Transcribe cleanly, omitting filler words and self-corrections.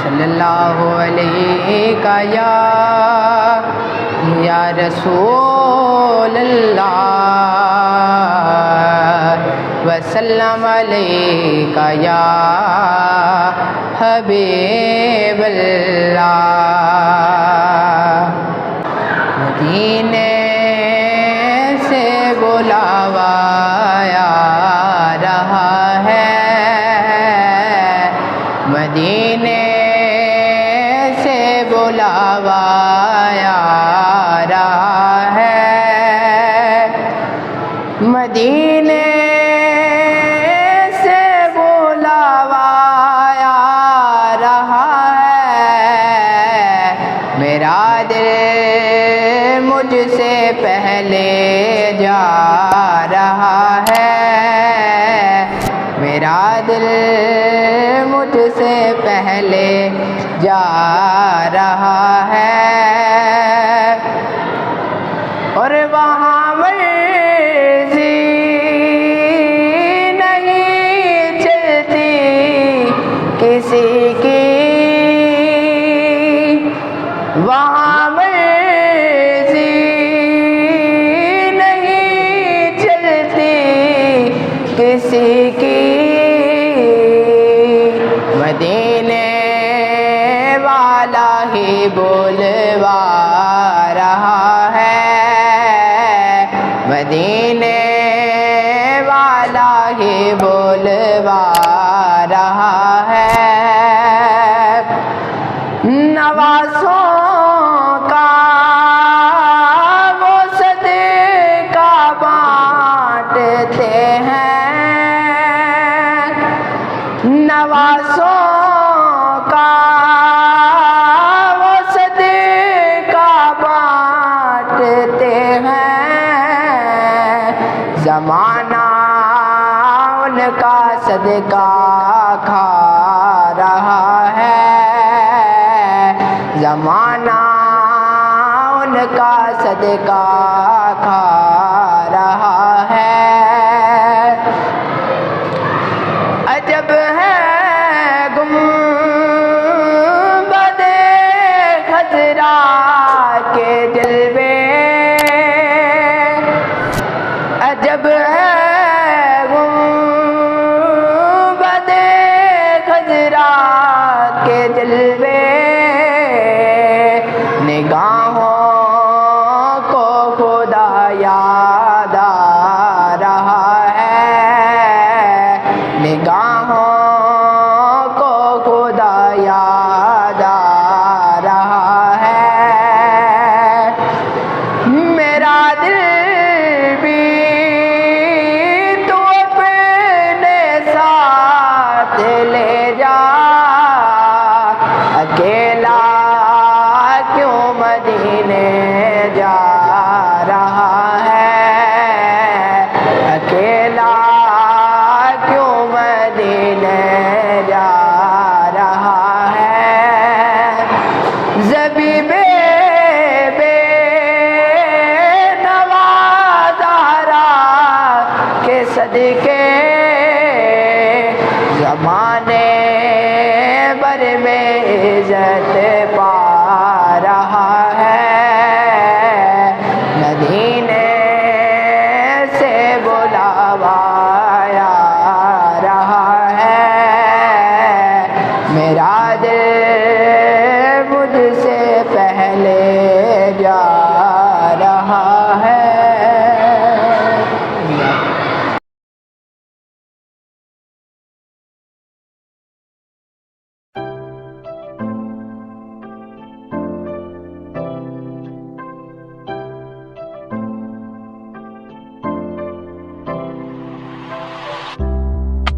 सल्लल्लाहु अलैका या रसूल अल्लाह वसल्लम अलैका या हबीब अल्लाह। मदीने से बुलावा आ रहा है, मदीने से बुलावा आ रहा है, मदीने से बुलावा आ रहा है। मेरा दिल मुझसे पहले जा रहा है, मेरा दिल मुझसे पहले जा रहा है। और वहाँ मर्ज़ी नहीं चलती किसी की, वहाँ मर्ज़ी नहीं चलती किसी की। मदीने वाला ही बोलवा रहा है, मदीने वाला ही बोलवा रहा है। नवाज़ों का वो सदका बाँटते हैं, नवाज़ों का वो सदका बाँटते हैं। ज़माना उनका सदका खा रहा है, ज़माना उनका सदका खा रहा है। अजब है गुंबदे खजरा के जलवे, अजब है गुंबदे खजरा के जलवे। निगाहों को खुदा याद आ रहा है, निगाहों को खुदा याद आ रहा है। मेरा दिल भी तू अपने साथ ले जा, अकेला क्यों मदीने जा रहा है, अकेला क्यों मदीने जा रहा है। ज़बीबे बेनवा ज़हरा के सदके